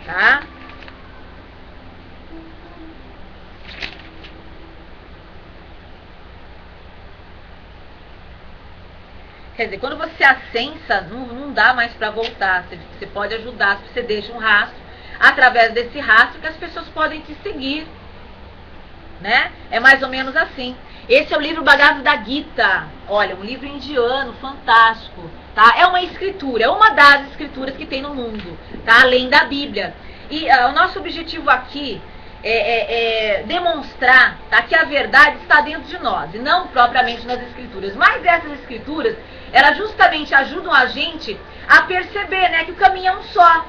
tá? Quer dizer, quando você ascensa, não dá mais para voltar. Você pode ajudar, você deixa um rastro, através desse rastro que as pessoas podem te seguir, né? É mais ou menos assim. Esse é o livro Bhagavad Gita. Olha, um livro indiano fantástico, tá? É uma escritura, é uma das escrituras que tem no mundo, tá? Além da Bíblia. E o nosso objetivo aqui é demonstrar, tá, que a verdade está dentro de nós e não propriamente nas escrituras. Mas essas escrituras, elas justamente ajudam a gente a perceber, né, que o caminho é um só.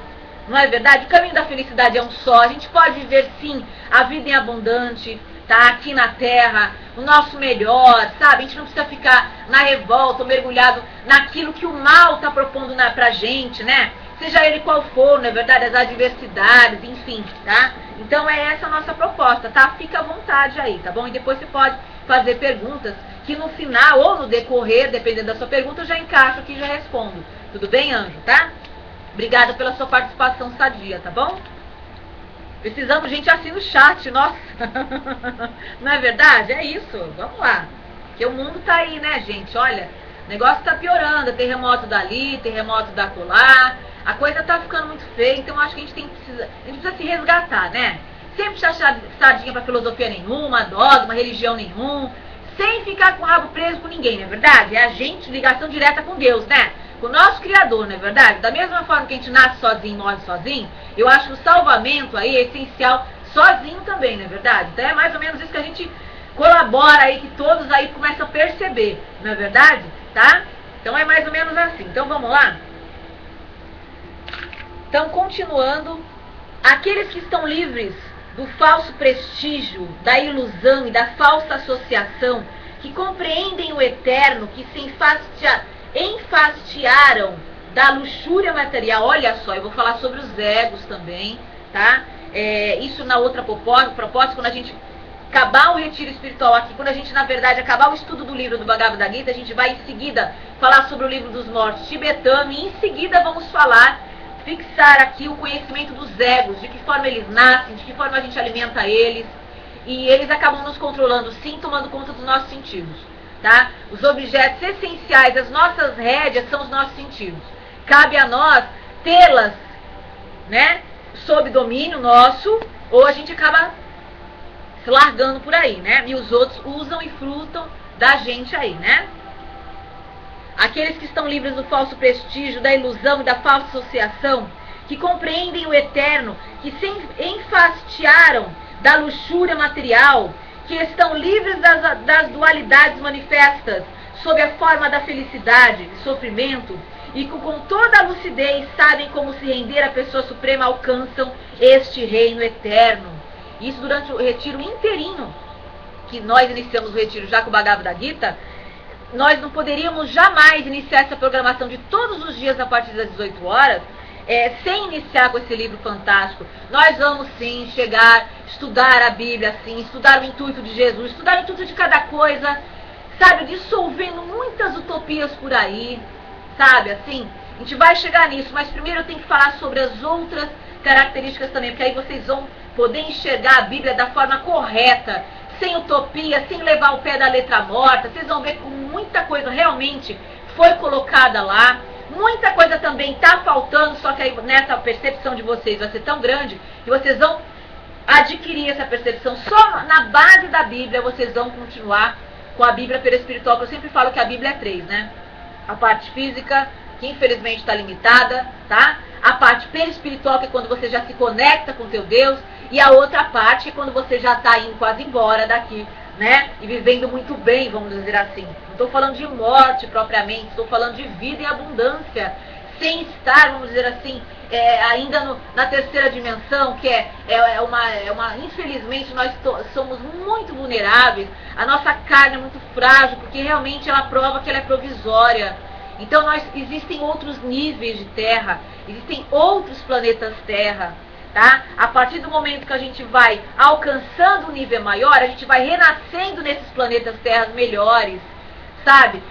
Não é verdade? O caminho da felicidade é um só. A gente pode viver, sim, a vida em abundante, tá, aqui na Terra, o nosso melhor, sabe? A gente não precisa ficar na revolta, ou mergulhado naquilo que o mal está propondo pra gente, né? Seja ele qual for, não é verdade? As adversidades, enfim, tá? Então é essa a nossa proposta, tá? Fica à vontade aí, tá bom? E depois você pode fazer perguntas que no final ou no decorrer, dependendo da sua pergunta, eu já encaixo aqui e já respondo. Tudo bem, anjo, tá? Obrigada pela sua participação sadia, tá bom? Precisamos de gente assim no chat, nossa. Não é verdade? É isso, vamos lá. Porque o mundo tá aí, né, gente? Olha, o negócio tá piorando, terremoto dali, terremoto da colar. A coisa tá ficando muito feia, então acho que a gente precisa se resgatar, né? Sem puxar sardinha pra filosofia nenhuma, dogma, religião nenhum. Sem ficar com o rabo preso com ninguém, não é verdade? É a gente, ligação direta com Deus, né? Com o nosso Criador, não é verdade? Da mesma forma que a gente nasce sozinho e morre sozinho, eu acho que o salvamento aí é essencial sozinho também, não é verdade? Então é mais ou menos isso que a gente colabora aí, que todos aí começam a perceber, não é verdade? Tá? Então é mais ou menos assim. Então vamos lá? Então, continuando, aqueles que estão livres do falso prestígio, da ilusão e da falsa associação, que compreendem o eterno, que se enfastiaram da luxúria material. Olha só, eu vou falar sobre os egos também, tá? Isso na outra proposta, quando a gente acabar o retiro espiritual aqui, quando a gente, na verdade, acabar o estudo do livro do Bhagavad Gita, a gente vai em seguida falar sobre o livro dos mortos tibetano, e em seguida vamos fixar aqui o conhecimento dos egos, de que forma eles nascem, de que forma a gente alimenta eles, e eles acabam nos controlando, sim, tomando conta dos nossos sentidos, tá? Os objetos essenciais, as nossas rédeas são os nossos sentidos. Cabe a nós tê-las, né, sob domínio nosso, ou a gente acaba se largando por aí, né? E os outros usam e frutam da gente aí, né? Aqueles que estão livres do falso prestígio, da ilusão e da falsa associação, que compreendem o eterno, que se enfastiaram da luxúria material, que estão livres das dualidades manifestas, sob a forma da felicidade e sofrimento, e que com toda a lucidez sabem como se render à pessoa suprema, alcançam este reino eterno. Isso durante o retiro inteirinho, que nós iniciamos o retiro já com o Bhagavad Gita, nós não poderíamos jamais iniciar essa programação de todos os dias a partir das 18 horas, sem iniciar com esse livro fantástico. Nós vamos sim chegar, estudar a Bíblia, sim, estudar o intuito de Jesus, estudar o intuito de cada coisa, sabe, dissolvendo muitas utopias por aí, sabe, assim, a gente vai chegar nisso, mas primeiro eu tenho que falar sobre as outras características também, porque aí vocês vão poder enxergar a Bíblia da forma correta, sem utopia, sem levar o pé da letra morta. Vocês vão ver que muita coisa realmente foi colocada lá, muita coisa também está faltando, só que aí nessa percepção de vocês vai ser tão grande que vocês vão adquirir essa percepção. Só na base da Bíblia vocês vão continuar com a Bíblia perispiritual, que eu sempre falo que a Bíblia é 3, né? A parte física, que infelizmente está limitada, tá? A parte perispiritual, que é quando você já se conecta com teu Deus, e a outra parte, que é quando você já está indo quase embora daqui, né? E vivendo muito bem, vamos dizer assim. Não estou falando de morte propriamente, estou falando de vida e abundância, sem estar, vamos dizer assim, ainda na terceira dimensão, que infelizmente nós somos muito vulneráveis, a nossa carne é muito frágil, porque realmente ela prova que ela é provisória. Então existem outros níveis de Terra, existem outros planetas Terra, tá? A partir do momento que a gente vai alcançando um nível maior, a gente vai renascendo nesses planetas Terras melhores, sabe?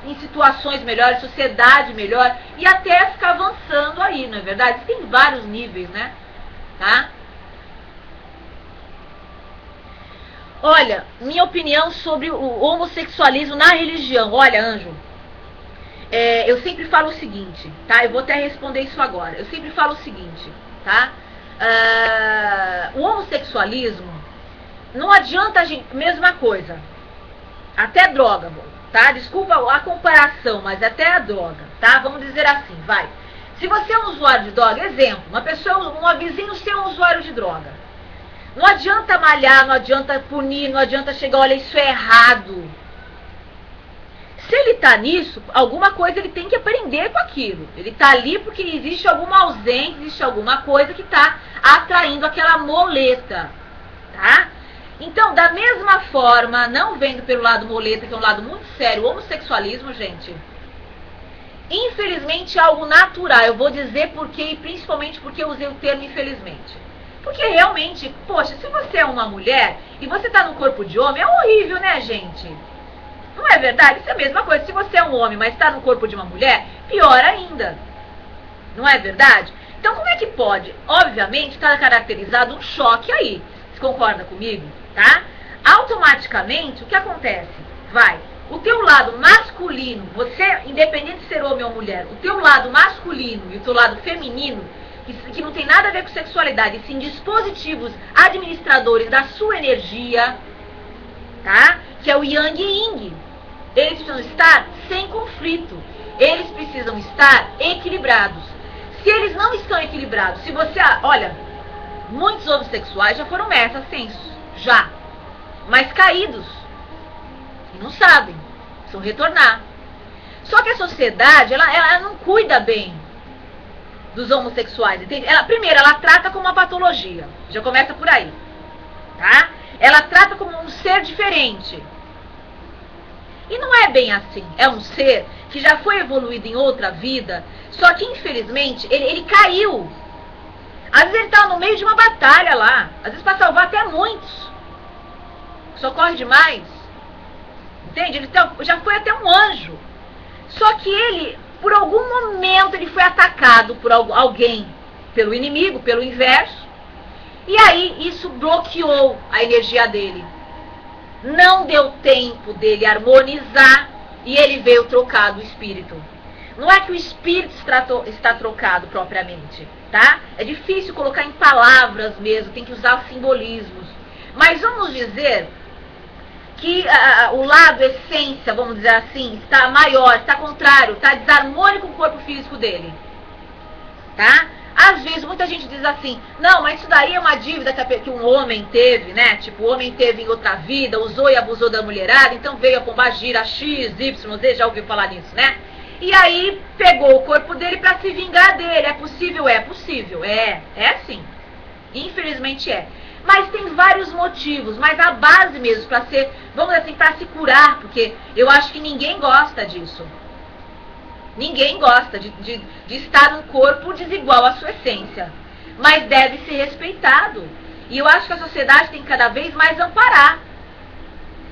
Em situações melhores, sociedade melhor, e até ficar avançando aí, não é verdade? Tem vários níveis, né? tá? Olha, minha opinião sobre o homossexualismo na religião. Olha, Anjo, eu sempre falo o seguinte, tá? Eu vou até responder isso agora. Eu sempre falo o seguinte, tá? O homossexualismo, não adianta a gente... Mesma coisa. Até droga, tá? Desculpa a comparação, mas até a droga, tá? Vamos dizer assim, vai. Se você é um usuário de droga, exemplo, um vizinho seu é um usuário de droga. Não adianta malhar, não adianta punir, não adianta chegar, olha, isso é errado. Se ele tá nisso, alguma coisa ele tem que aprender com aquilo. Ele tá ali porque existe alguma ausência, existe alguma coisa que tá atraindo aquela moleta, tá? Então, da mesma forma, não vendo pelo lado moleta, que é um lado muito sério, o homossexualismo, gente, infelizmente é algo natural. Eu vou dizer porque, e principalmente porque eu usei o termo infelizmente. Porque realmente, poxa, se você é uma mulher e você tá no corpo de homem, é horrível, né, gente? Não é verdade? Isso é a mesma coisa. Se você é um homem, mas está no corpo de uma mulher, pior ainda. Não é verdade? Então, como é que pode? Obviamente, está caracterizado um choque aí. Você concorda comigo? Tá? Automaticamente, o que acontece? O teu lado masculino, você, independente de ser homem ou mulher, o teu lado masculino e o teu lado feminino, que não tem nada a ver com sexualidade, sim dispositivos administradores da sua energia, tá? Que é o Yang e Yin. Eles precisam estar sem conflito. Eles precisam estar equilibrados. Se eles não estão equilibrados, se você... Olha, muitos homossexuais já foram mestres ascensos. Já. Mas caídos. E não sabem. Precisam retornar. Só que a sociedade, ela não cuida bem dos homossexuais, entende? Primeiro, ela trata como uma patologia. Já começa por aí. Tá? Ela trata como um ser diferente. E não é bem assim. É um ser que já foi evoluído em outra vida, só que infelizmente ele caiu. Às vezes ele está no meio de uma batalha lá, às vezes para salvar até muitos. Socorre demais. Entende? Ele já foi até um anjo. Só que ele, por algum momento, ele foi atacado por alguém, pelo inimigo, pelo inverso. E aí isso bloqueou a energia dele. Não deu tempo dele harmonizar e ele veio trocado o espírito. Não é que o espírito está trocado propriamente, tá? É difícil colocar em palavras mesmo, tem que usar simbolismos. Mas vamos dizer que o lado essência, vamos dizer assim, está maior, está contrário, está desarmônico com o corpo físico dele, tá? Às vezes muita gente diz assim, não, mas isso daí é uma dívida que um homem teve, né? Tipo, o homem teve em outra vida, usou e abusou da mulherada, então veio a pombagira X, Y, Z, já ouviu falar nisso, né? E aí pegou o corpo dele para se vingar dele. É possível? É possível. É sim. Infelizmente é. Mas tem vários motivos, mas a base mesmo para ser, vamos dizer assim, para se curar, porque eu acho que ninguém gosta disso. Ninguém gosta de estar num corpo desigual à sua essência. Mas deve ser respeitado. E eu acho que a sociedade tem que cada vez mais amparar.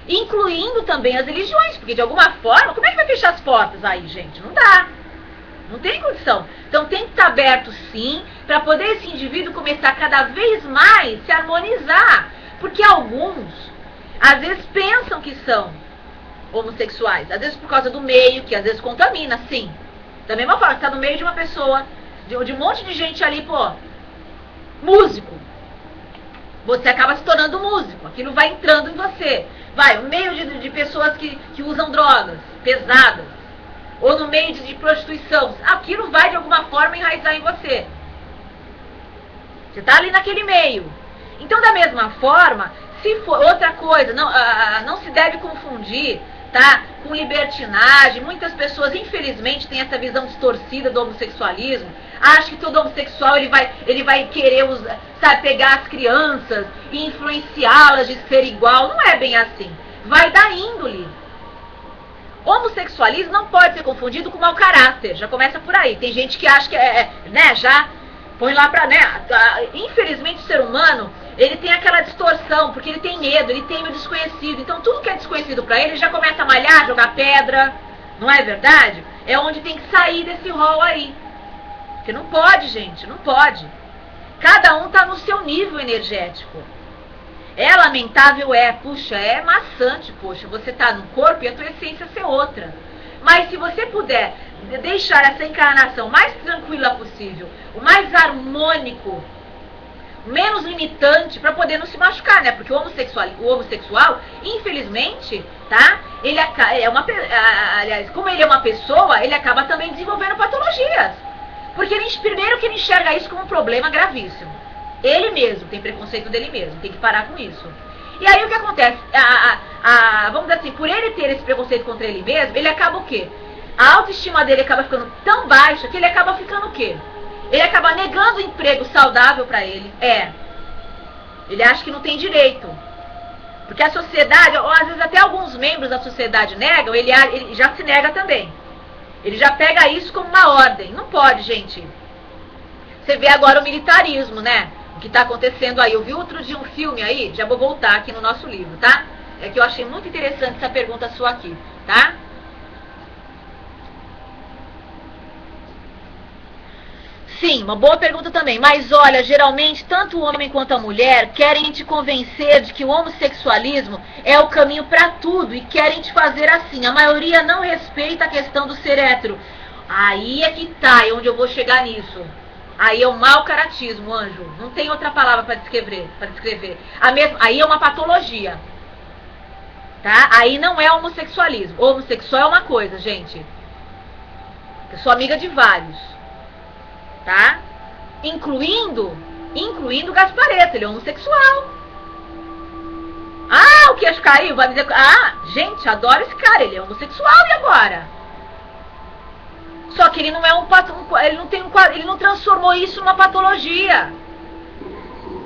Incluindo também as religiões. Porque de alguma forma, como é que vai fechar as portas aí, gente? Não dá. Não tem condição. Então tem que estar aberto sim, para poder esse indivíduo começar cada vez mais a se harmonizar. Porque alguns, às vezes, pensam que são homossexuais, às vezes por causa do meio, que às vezes contamina, sim. Da mesma forma, você está no meio de uma pessoa, de um monte de gente ali, pô, músico. Você acaba se tornando músico, aquilo vai entrando em você. No meio de pessoas que usam drogas pesadas, ou no meio de prostituição, aquilo vai de alguma forma enraizar em você. Você está ali naquele meio. Então, da mesma forma, se for outra coisa, não se deve confundir, tá, com libertinagem. Muitas pessoas, infelizmente, têm essa visão distorcida do homossexualismo. Acham que todo homossexual ele vai querer pegar as crianças e influenciá-las de ser igual. Não é bem assim. Vai da índole. Homossexualismo não pode ser confundido com mau caráter. Já começa por aí. Tem gente que acha que já põe lá pra, infelizmente o ser humano, ele tem aquela distorção, porque ele tem medo, ele tem o desconhecido. Então tudo que é desconhecido pra ele já começa a malhar, jogar pedra. Não é verdade? É onde tem que sair desse rol aí. Porque não pode, gente, não pode. Cada um está no seu nível energético. É lamentável, puxa, é maçante, poxa, você tá num corpo e a tua essência ser outra. Mas se você puder deixar essa encarnação mais tranquila possível, o mais harmônico, menos limitante, para poder não se machucar, né? Porque o homossexual, infelizmente, tá? Ele aliás, como ele é uma pessoa, ele acaba também desenvolvendo patologias. Porque primeiro que ele enxerga isso como um problema gravíssimo. Ele mesmo tem preconceito dele mesmo, tem que parar com isso. E aí o que acontece? Vamos dizer assim, por ele ter esse preconceito contra ele mesmo, ele acaba o quê? A autoestima dele acaba ficando tão baixa que ele acaba ficando o quê? Ele acaba negando um emprego saudável pra ele. Ele acha que não tem direito. Porque a sociedade, ou às vezes até alguns membros da sociedade negam, ele já se nega também. Ele já pega isso como uma ordem. Não pode, gente. Você vê agora o militarismo, né? O que está acontecendo aí. Eu vi outro dia um filme aí, já vou voltar aqui no nosso livro, tá? É que eu achei muito interessante essa pergunta sua aqui, tá? Sim, uma boa pergunta também. Mas olha, geralmente, tanto o homem quanto a mulher querem te convencer de que o homossexualismo é o caminho para tudo e querem te fazer assim. A maioria não respeita a questão do ser hétero. Aí é que tá, é onde eu vou chegar nisso. Aí é o mau caratismo, anjo. Não tem outra palavra para descrever. Aí é uma patologia. Tá? Aí não é homossexualismo. O homossexual é uma coisa, gente. Eu sou amiga de vários. Tá? Incluindo o Gaspareto, ele é homossexual. O queixo caiu, vai me dizer... gente, adoro esse cara, ele é homossexual, e agora? Só que ele não é ele não transformou isso numa patologia.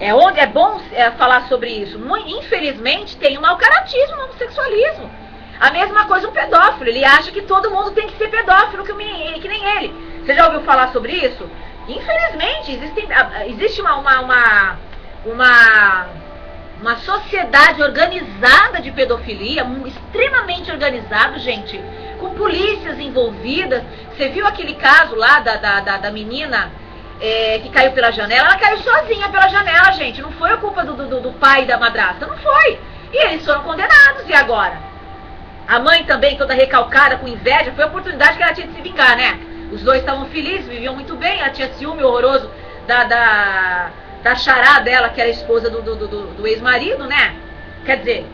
É bom falar sobre isso. Infelizmente tem um mau caratismo no homossexualismo. A mesma coisa um pedófilo. Ele acha que todo mundo tem que ser pedófilo, que nem ele. Você já ouviu falar sobre isso? Infelizmente existe uma sociedade organizada de pedofilia, extremamente organizada, gente, com polícias envolvidas. Você viu aquele caso lá da menina que caiu pela janela? Ela caiu sozinha pela janela, gente. Não foi a culpa do pai e da madrasta, não foi. E eles foram condenados, e agora? A mãe também, toda recalcada, com inveja, foi a oportunidade que ela tinha de se vingar, né? Os dois estavam felizes, viviam muito bem. Ela tinha ciúme horroroso da xará dela, que era a esposa do ex-marido, né? Quer dizer,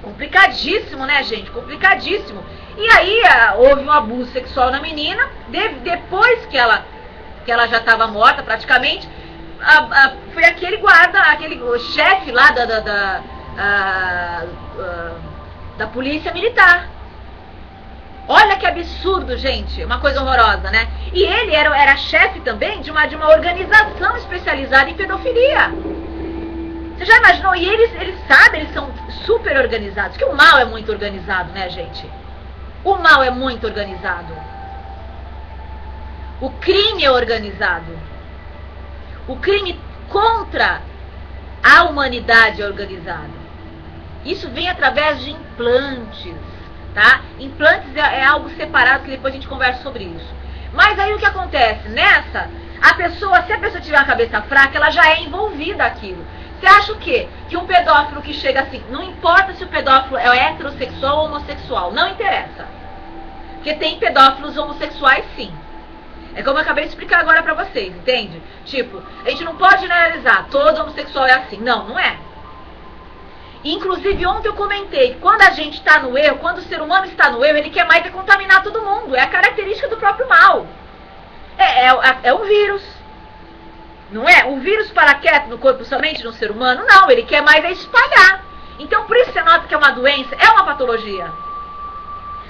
complicadíssimo, né, gente? Complicadíssimo. E aí houve um abuso sexual na menina. Depois que ela já estava morta praticamente, foi aquele guarda, aquele chefe lá da polícia militar. Olha que absurdo, gente. Uma coisa horrorosa, né? E ele era chefe também de uma organização especializada em pedofilia. Você já imaginou? E eles sabem, eles são super organizados. Que o mal é muito organizado, né, gente? O mal é muito organizado. O crime é organizado. O crime contra a humanidade é organizado. Isso vem através de implantes, tá? Implantes é algo separado, que depois a gente conversa sobre isso. Mas aí o que acontece? Nessa, se a pessoa tiver uma cabeça fraca, ela já é envolvida aquilo. Você acha o quê? Que um pedófilo que chega assim, não importa se o pedófilo é heterossexual ou homossexual, não interessa. Porque tem pedófilos homossexuais, sim. É como eu acabei de explicar agora pra vocês, entende? Tipo, a gente não pode generalizar, todo homossexual é assim. Não, não é. Inclusive, ontem eu comentei, quando a gente está no erro, quando o ser humano está no erro, ele quer mais contaminar todo mundo. É a característica do próprio mal. É um vírus. Não é? O vírus para quieto no corpo somente no ser humano? Não, ele quer mais espalhar. Então, por isso você nota que é uma doença, é uma patologia.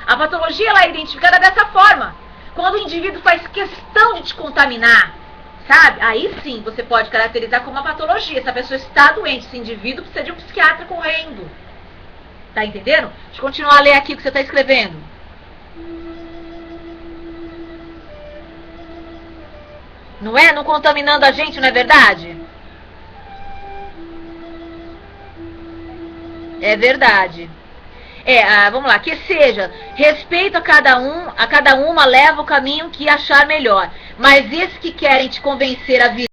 A patologia ela é identificada dessa forma. Quando o indivíduo faz questão de te contaminar, sabe? Aí sim você pode caracterizar como uma patologia. Essa pessoa está doente, esse indivíduo precisa de um psiquiatra correndo. Tá entendendo? Deixa eu continuar a ler aqui o que você está escrevendo. Não é? Não contaminando a gente, não é verdade? É verdade. Vamos lá, que seja, respeito a cada uma leva o caminho que achar melhor. Mas esses que querem te convencer a vir